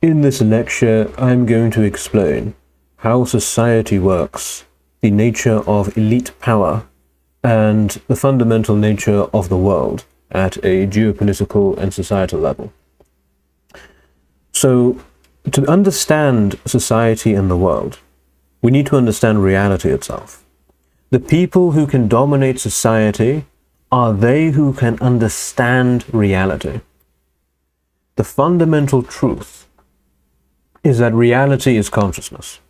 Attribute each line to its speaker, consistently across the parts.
Speaker 1: In this lecture, I'm going to explain how society works, the nature of elite power, and the fundamental nature of the world at a geopolitical and societal level. So, to understand society and the world, we need to understand reality itself. The people who can dominate society are they who can understand reality. The fundamental truth is that reality is consciousness,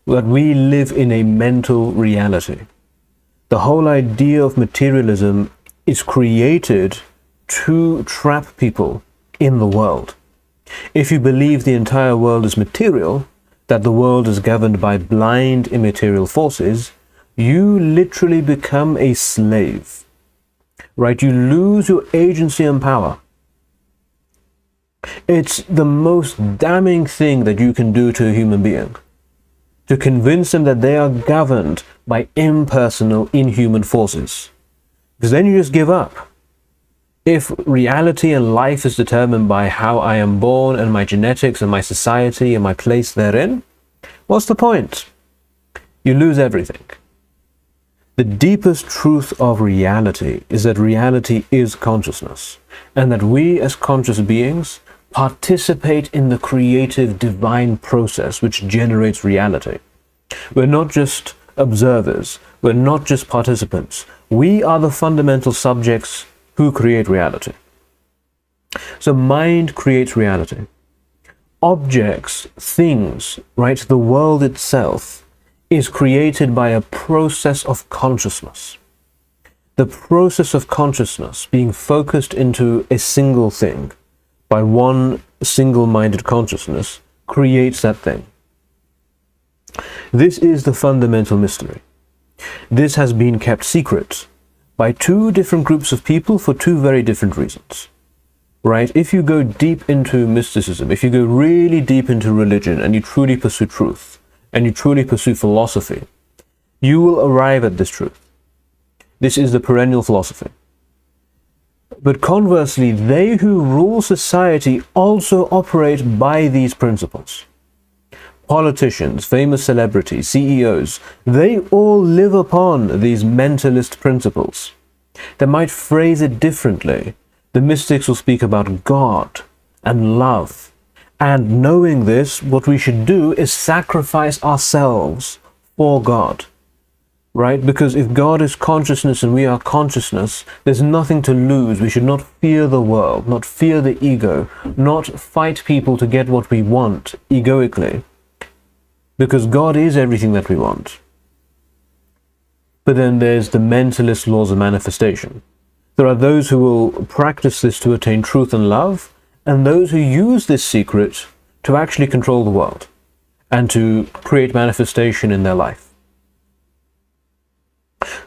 Speaker 1: that we live in a mental reality. The whole idea of materialism is created to trap people in the world. If you believe the entire world is material, that the world is governed by blind immaterial forces, you literally become a slave, right? You lose your agency and power. It's the most damning thing that you can do to a human being, to convince them that they are governed by impersonal, inhuman forces. Because then you just give up. If reality and life is determined by how I am born and my genetics and my society and my place therein, what's the point? You lose everything. The deepest truth of reality is that reality is consciousness, and that we as conscious beings participate in the creative divine process which generates reality. We're not just observers, we're not just participants. We are the fundamental subjects who create reality. So mind creates reality. Objects, things, right, the world itself is created by a process of consciousness. The process of consciousness being focused into a single thing by one single-minded consciousness creates that thing. This is the fundamental mystery. This has been kept secret by two different groups of people for two very different reasons. Right? If you go deep into mysticism, if you go really deep into religion and you truly pursue truth, and you truly pursue philosophy, you will arrive at this truth. This is the perennial philosophy. But conversely, they who rule society also operate by these principles. Politicians, famous celebrities, CEOs, they all live upon these mentalist principles. They might phrase it differently. The mystics will speak about God and love. And knowing this, what we should do is sacrifice ourselves for God. Right? Because if God is consciousness and we are consciousness, there's nothing to lose. We should not fear the world, not fear the ego, not fight people to get what we want egoically. Because God is everything that we want. But then there's the mentalist laws of manifestation. There are those who will practice this to attain truth and love, and those who use this secret to actually control the world and to create manifestation in their life.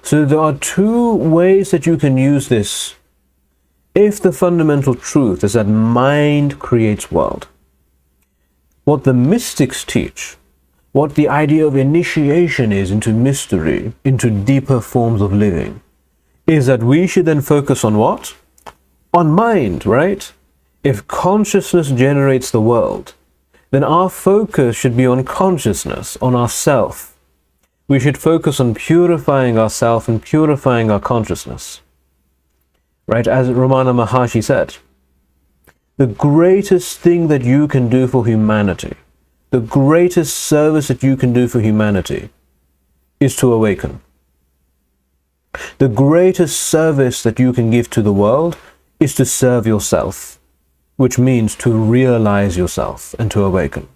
Speaker 1: So there are two ways that you can use this if the fundamental truth is that mind creates world. What the mystics teach, what the idea of initiation is into mystery, into deeper forms of living, is that we should then focus on what? On mind, right? If consciousness generates the world, then our focus should be on consciousness, on ourself. We should focus on purifying ourself and purifying our consciousness. Right? As Ramana Maharshi said, the greatest thing that you can do for humanity, the greatest service that you can do for humanity is to awaken. The greatest service that you can give to the world is to serve yourself, which means to realize yourself and to awaken.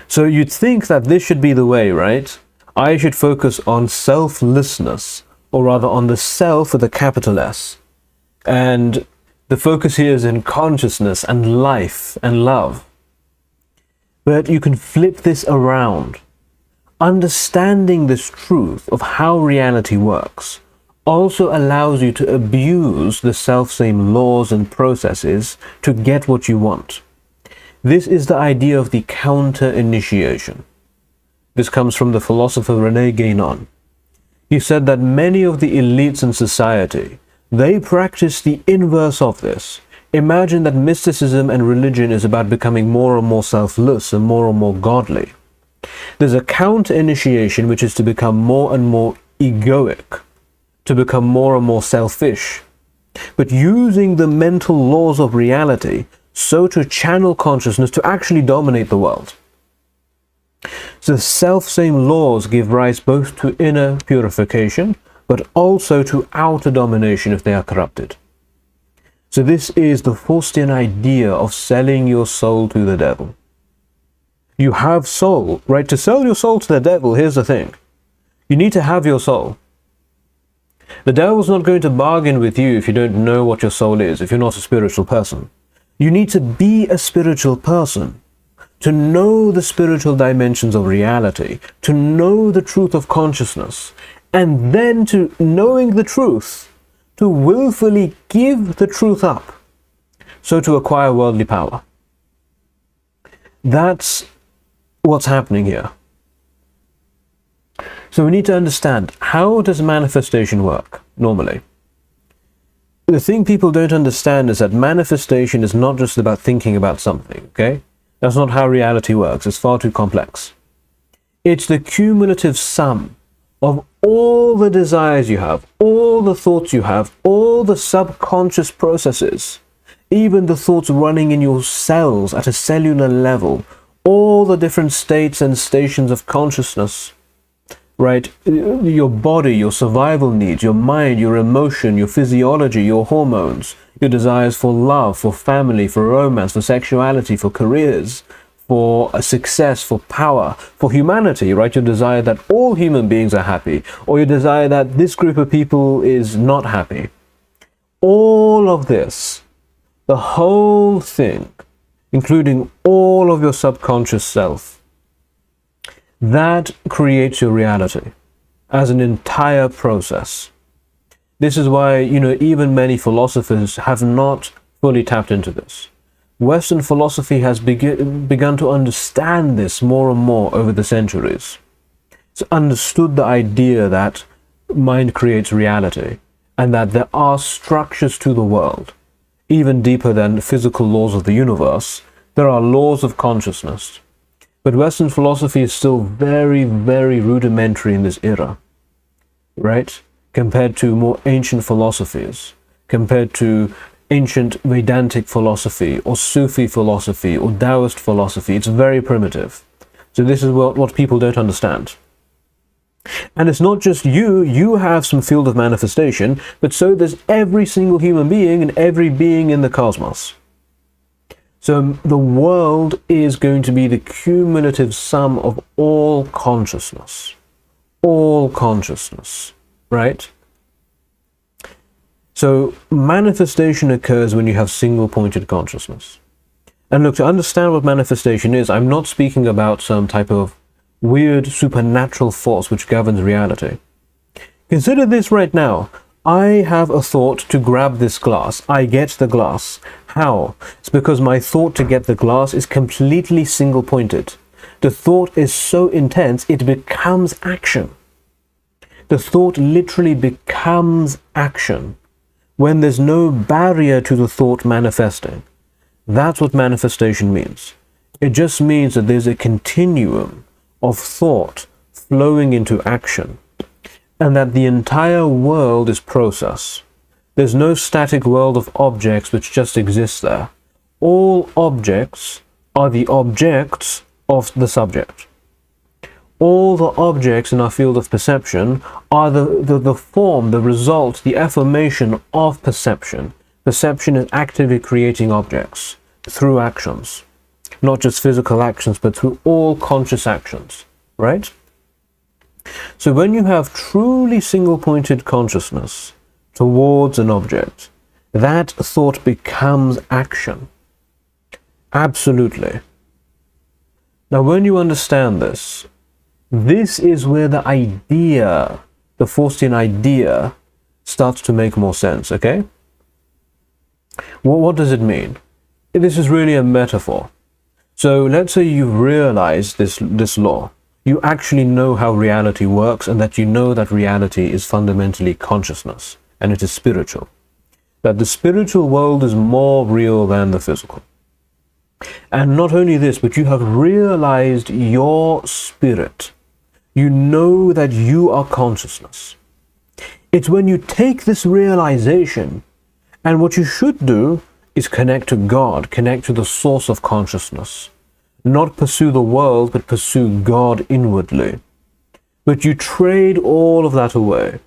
Speaker 1: So you'd think that this should be the way, right? I should focus on selflessness, or rather on the self with a capital S. And the focus here is in consciousness and life and love. But you can flip this around. Understanding this truth of how reality works also allows you to abuse the self-same laws and processes to get what you want. This is the idea of the counter-initiation. This comes from the philosopher René Guénon. He said that many of the elites in society, they practice the inverse of this. Imagine that mysticism and religion is about becoming more and more selfless and more godly. There's a counter initiation which is to become more and more egoic, to become more and more selfish, but using the mental laws of reality so to channel consciousness to actually dominate the world. So the self-same laws give rise both to inner purification, but also to outer domination if they are corrupted. So this is the Faustian idea of selling your soul to the devil. You have soul, right? To sell your soul to the devil, here's the thing. You need to have your soul. The devil's not going to bargain with you if you don't know what your soul is, if you're not a spiritual person. You need to be a spiritual person, to know the spiritual dimensions of reality, to know the truth of consciousness, and then to, knowing the truth, to willfully give the truth up, so to acquire worldly power. That's what's happening here. So we need to understand, how does manifestation work normally? The thing people don't understand is that manifestation is not just about thinking about something, okay? That's not how reality works. It's far too complex. It's the cumulative sum of all the desires you have, all the thoughts you have, all the subconscious processes, even the thoughts running in your cells at a cellular level, all the different states and stations of consciousness, right? Your body, your survival needs, your mind, your emotion, your physiology, your hormones, your desires for love, for family, for romance, for sexuality, for careers, for success, for power, for humanity, right? Your desire that all human beings are happy, or your desire that this group of people is not happy. All of this, the whole thing, including all of your subconscious self, that creates your reality as an entire process. This is why, even many philosophers have not fully tapped into this. Western philosophy has begun to understand this more and more over the centuries. It's understood the idea that mind creates reality, and that there are structures to the world. Even deeper than the physical laws of the universe, there are laws of consciousness. But Western philosophy is still very, very rudimentary in this era, right? Compared to more ancient philosophies, compared to ancient Vedantic philosophy, or Sufi philosophy, or Taoist philosophy. It's very primitive. So this is what people don't understand. And it's not just you have some field of manifestation, but so does every single human being and every being in the cosmos. So the world is going to be the cumulative sum of all consciousness. All consciousness, right? So manifestation occurs when you have single-pointed consciousness. And look, to understand what manifestation is, I'm not speaking about some type of weird supernatural force which governs reality. Consider this right now. I have a thought to grab this glass. I get the glass. How? It's because my thought to get the glass is completely single-pointed. The thought is so intense, it becomes action. The thought literally becomes action when there's no barrier to the thought manifesting. That's what manifestation means. It just means that there's a continuum of thought flowing into action, and that the entire world is process. There's no static world of objects which just exists there. All objects are the objects of the subject. All the objects in our field of perception are the form, the result, the affirmation of perception. Perception is actively creating objects through actions. Not just physical actions, but through all conscious actions, right? So when you have truly single-pointed consciousness towards an object, that thought becomes action. Absolutely. Now, when you understand this, this is where the idea, the Faustian idea, starts to make more sense, okay? What does it mean? This is really a metaphor. So let's say you've realized this law. You actually know how reality works, and that you know that reality is fundamentally consciousness, and it is spiritual. that the spiritual world is more real than the physical. And not only this, but you have realized your spirit. You know that you are consciousness. It's when you take this realization, and what you should do is connect to God, connect to the source of consciousness. Not pursue the world, but pursue God inwardly. But you trade all of that away,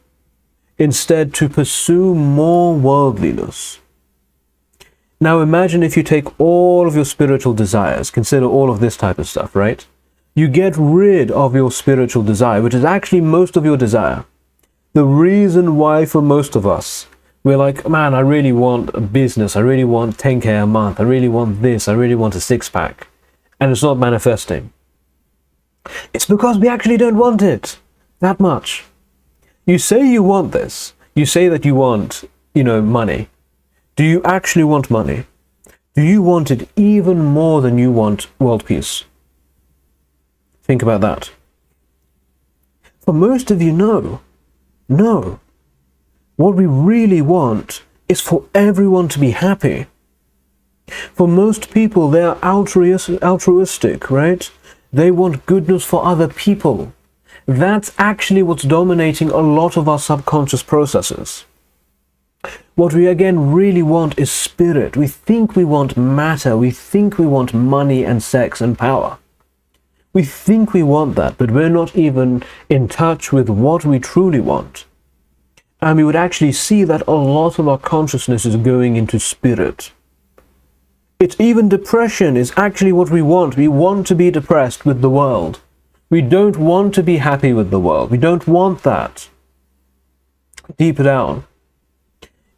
Speaker 1: instead to pursue more worldliness. Now imagine if you take all of your spiritual desires, consider all of this type of stuff, right? You get rid of your spiritual desire, which is actually most of your desire. The reason why for most of us, we're like, man, I really want a business, I really want 10K a month, I really want this, I really want a six-pack, and it's not manifesting. It's because we actually don't want it that much. You say you want this, you say that you want, money. Do you actually want money? Do you want it even more than you want world peace? Think about that. For most of you, no. No. What we really want is for everyone to be happy. For most people, they are altruistic, right? They want goodness for other people. That's actually what's dominating a lot of our subconscious processes. What we again really want is spirit. We think we want matter. We think we want money and sex and power. We think we want that, but we're not even in touch with what we truly want. And we would actually see that a lot of our consciousness is going into spirit. It's even depression is actually what we want. We want to be depressed with the world. We don't want to be happy with the world. We don't want that. Deep down.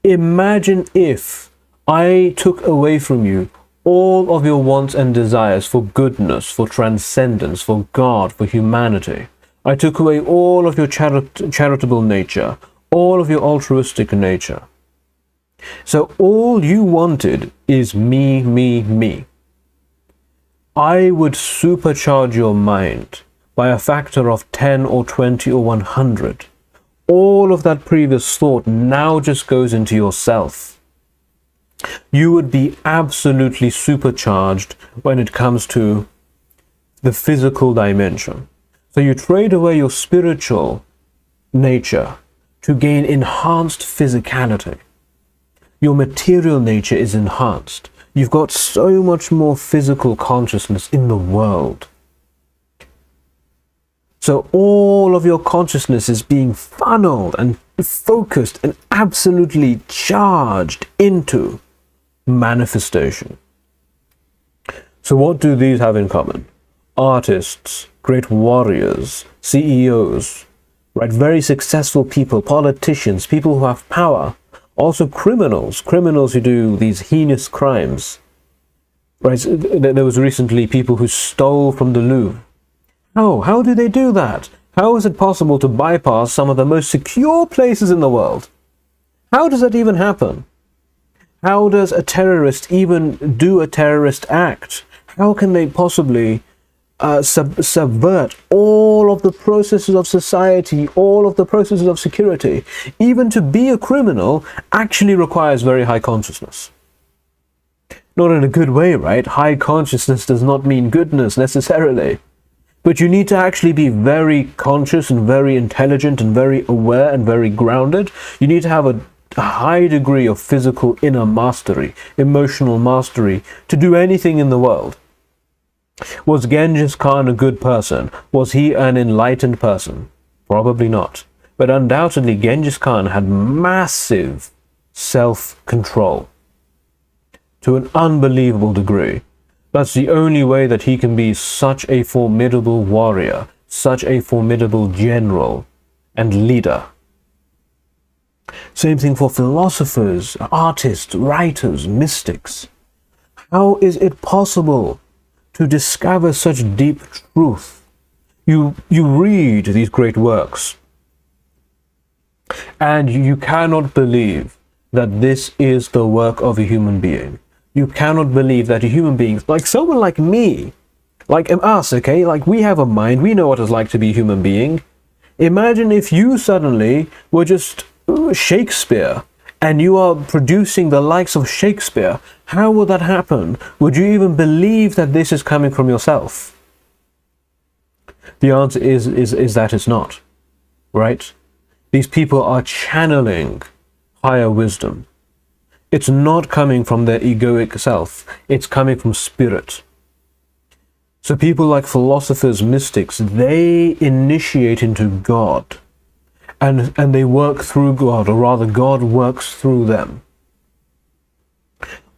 Speaker 1: Imagine if I took away from you all of your wants and desires for goodness, for transcendence, for God, for humanity. I took away all of your charitable nature, all of your altruistic nature. So all you wanted is me, me, me. I would supercharge your mind by a factor of 10 or 20 or 100. All of that previous thought now just goes into yourself. You would be absolutely supercharged when it comes to the physical dimension. So you trade away your spiritual nature to gain enhanced physicality. Your material nature is enhanced. You've got so much more physical consciousness in the world. So all of your consciousness is being funneled and focused and absolutely charged into manifestation. So what do these have in common? Artists, great warriors, CEOs, right? Very successful people, politicians, people who have power. Also criminals who do these heinous crimes. Right? There was recently people who stole from the Louvre. How do they do that? How is it possible to bypass some of the most secure places in the world? How does that even happen? How does a terrorist even do a terrorist act? How can they possibly subvert all of the processes of society, all of the processes of security? Even to be a criminal actually requires very high consciousness. Not in a good way, right? High consciousness does not mean goodness necessarily. But you need to actually be very conscious and very intelligent and very aware and very grounded. You need to have a high degree of physical inner mastery, emotional mastery, to do anything in the world. Was Genghis Khan a good person? Was he an enlightened person? Probably not. But undoubtedly Genghis Khan had massive self-control to an unbelievable degree. That's the only way that he can be such a formidable warrior, such a formidable general and leader. Same thing for philosophers, artists, writers, mystics. How is it possible to discover such deep truth? You read these great works, and you cannot believe that this is the work of a human being. You cannot believe that a human being, like someone like me, like us, okay, like we have a mind, we know what it's like to be a human being. Imagine if you suddenly were just Shakespeare and you are producing the likes of Shakespeare, how would that happen? Would you even believe that this is coming from yourself? The answer is that it's not, right? These people are channeling higher wisdom. It's not coming from their egoic self. It's coming from spirit. So people like philosophers, mystics, they initiate into God. And they work through God, or rather God works through them.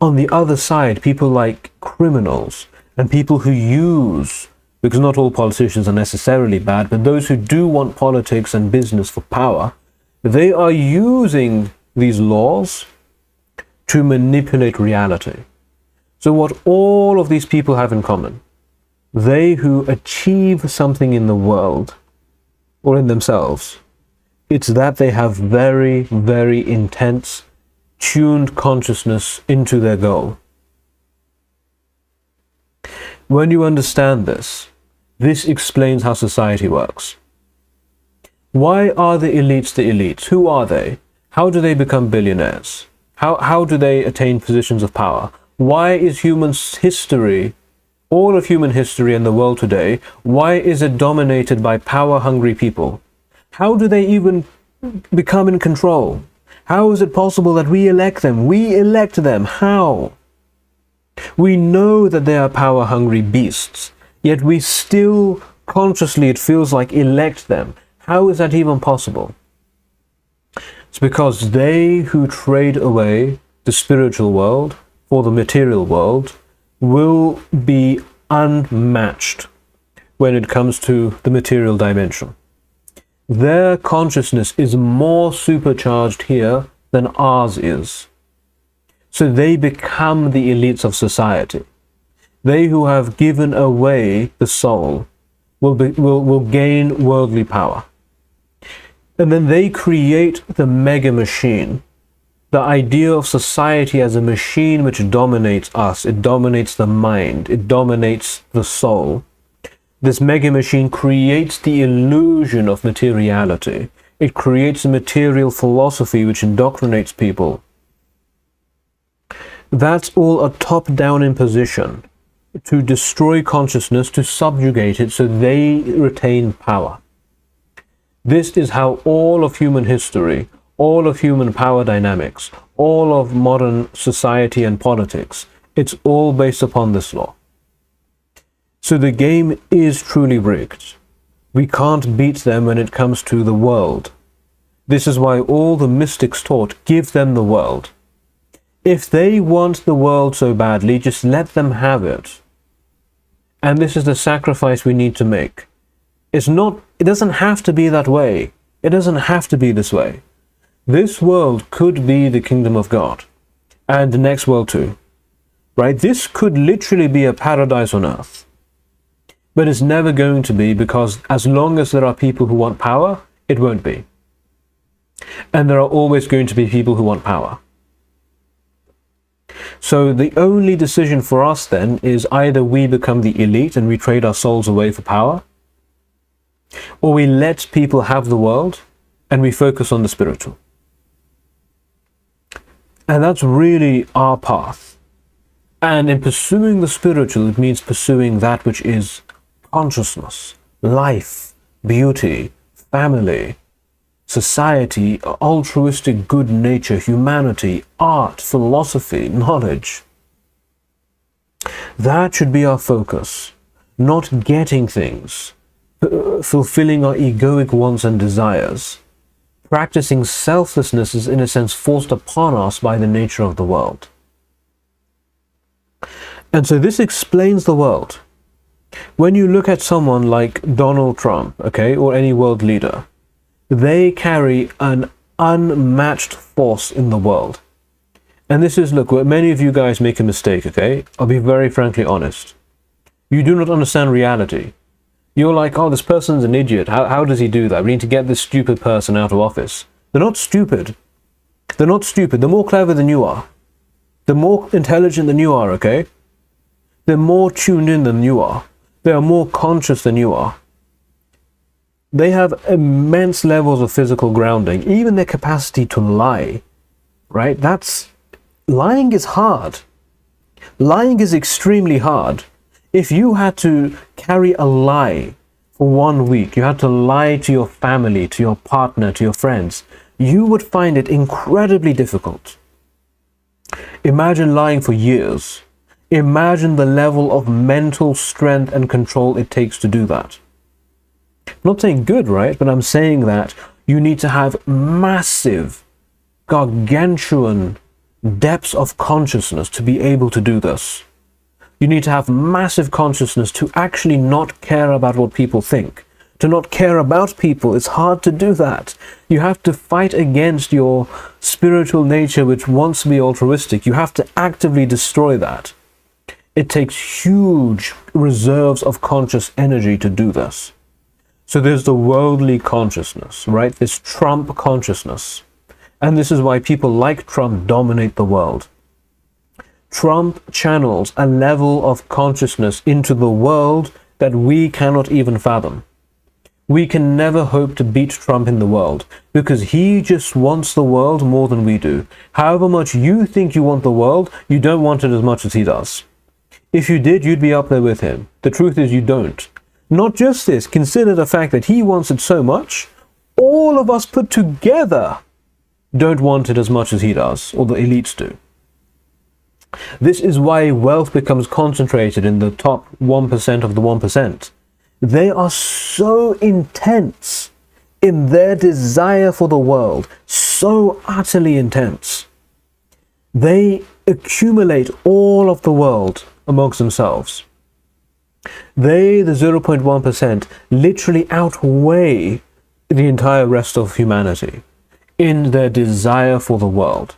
Speaker 1: On the other side, people like criminals and people who use, because not all politicians are necessarily bad, but those who do want politics and business for power, they are using these laws to manipulate reality. So what all of these people have in common, they who achieve something in the world or in themselves, it's that they have very, very intense, tuned consciousness into their goal. When you understand this, this explains how society works. Why are the elites the elites? Who are they? How do they become billionaires? How do they attain positions of power? Why is human history, all of human history in the world today, why is it dominated by power-hungry people? How do they even become in control? How is it possible that we elect them? We elect them. How? We know that they are power-hungry beasts, yet we still consciously, it feels like, elect them. How is that even possible? It's because they who trade away the spiritual world for the material world will be unmatched when it comes to the material dimension. Their consciousness is more supercharged here than ours is. So they become the elites of society. They who have given away the soul will gain worldly power. And then they create the mega machine, the idea of society as a machine which dominates us. It dominates the mind. It dominates the soul. This mega machine creates the illusion of materiality. It creates a material philosophy which indoctrinates people. That's all a top-down imposition to destroy consciousness, to subjugate it so they retain power. This is how all of human history, all of human power dynamics, all of modern society and politics, it's all based upon this law. So the game is truly rigged. We can't beat them when it comes to the world. This is why all the mystics taught, give them the world. If they want the world so badly, just let them have it. And this is the sacrifice we need to make. It doesn't have to be that way. It doesn't have to be this way. This world could be the kingdom of God. And the next world too. Right? This could literally be a paradise on earth. But it's never going to be, because as long as there are people who want power, it won't be. And there are always going to be people who want power. So the only decision for us then is either we become the elite and we trade our souls away for power, or we let people have the world and we focus on the spiritual. And that's really our path. And in pursuing the spiritual, it means pursuing that which is consciousness, life, beauty, family, society, altruistic good nature, humanity, art, philosophy, knowledge. That should be our focus, not getting things, fulfilling our egoic wants and desires. Practicing selflessness is in a sense forced upon us by the nature of the world. And so this explains the world. When you look at someone like Donald Trump, okay, or any world leader, they carry an unmatched force in the world. And this is, look, many of you guys make a mistake, okay? I'll be very frankly honest. You do not understand reality. You're like, oh, this person's an idiot. How does he do that? We need to get this stupid person out of office. They're not stupid. They're not stupid. They're more clever than you are. They're more intelligent than you are, okay? They're more tuned in than you are. They are more conscious than you are. They have immense levels of physical grounding. Even their capacity to lie right? Lying is hard. Lying is extremely hard. If you had to carry a lie for 1 week, you had to lie to your family, to your partner, to your friends, you would find it incredibly difficult. Imagine lying for years. Imagine the level of mental strength and control it takes to do that. I'm not saying good, right? But I'm saying that you need to have massive, gargantuan depths of consciousness to be able to do this. You need to have massive consciousness to actually not care about what people think. To not care about people, it's hard to do that. You have to fight against your spiritual nature which wants to be altruistic. You have to actively destroy that. It takes huge reserves of conscious energy to do this. So there's the worldly consciousness, right? This Trump consciousness. And this is why people like Trump dominate the world. Trump channels a level of consciousness into the world that we cannot even fathom. We can never hope to beat Trump in the world because he just wants the world more than we do. However much you think you want the world, you don't want it as much as he does. If you did, you'd be up there with him. The truth is you don't. Not just this, consider the fact that he wants it so much, all of us put together don't want it as much as he does, or the elites do. This is why wealth becomes concentrated in the top 1% of the 1%. They are so intense in their desire for the world, so utterly intense. They accumulate all of the world amongst themselves. They, the 0.1%, literally outweigh the entire rest of humanity in their desire for the world.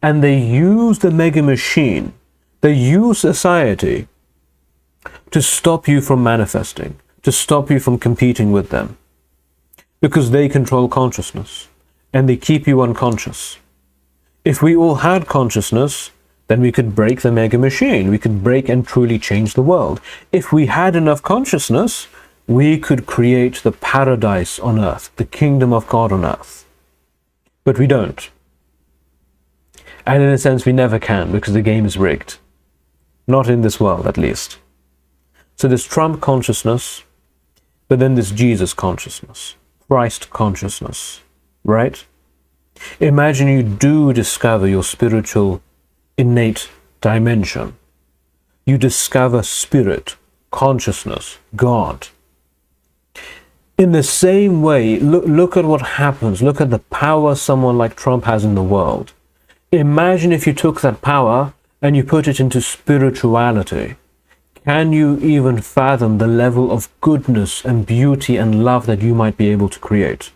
Speaker 1: And they use the mega machine, they use society to stop you from manifesting, to stop you from competing with them. Because they control consciousness, and they keep you unconscious. If we all had consciousness, then we could break the mega machine. We could break and truly change the world. If we had enough consciousness, we could create the paradise on earth, the kingdom of God on earth. But we don't. And in a sense, we never can, because the game is rigged. Not in this world, at least. So this Trump consciousness, but then this Jesus consciousness, Christ consciousness, right? Imagine you do discover your spiritual innate dimension. You discover spirit, consciousness, God. In the same way, look at what happens. Look at the power someone like Trump has in the world. Imagine if you took that power and you put it into spirituality. Can you even fathom the level of goodness and beauty and love that you might be able to create?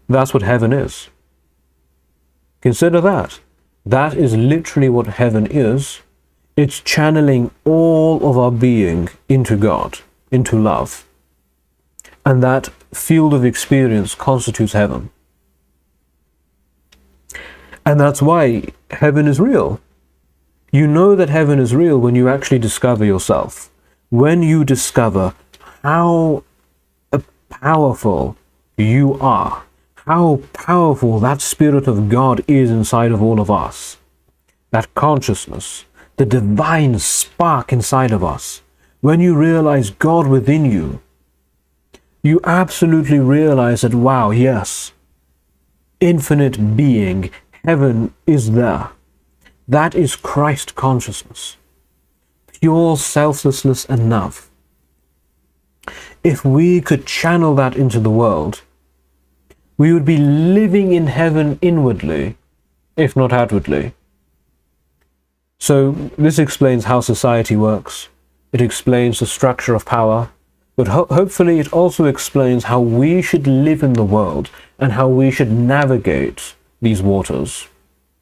Speaker 1: That's what heaven is. Consider that. That is literally what heaven is. It's channeling all of our being into God, into love. And that field of experience constitutes heaven. And that's why heaven is real. You know that heaven is real when you actually discover yourself. When you discover how powerful you are. How powerful that Spirit of God is inside of all of us. That consciousness, the divine spark inside of us. When you realize God within you, you absolutely realize that, wow, yes, infinite being, heaven is there. That is Christ consciousness. Pure selflessness and love. If we could channel that into the world, we would be living in heaven inwardly, if not outwardly. So this explains how society works. It explains the structure of power. But hopefully it also explains how we should live in the world and how we should navigate these waters.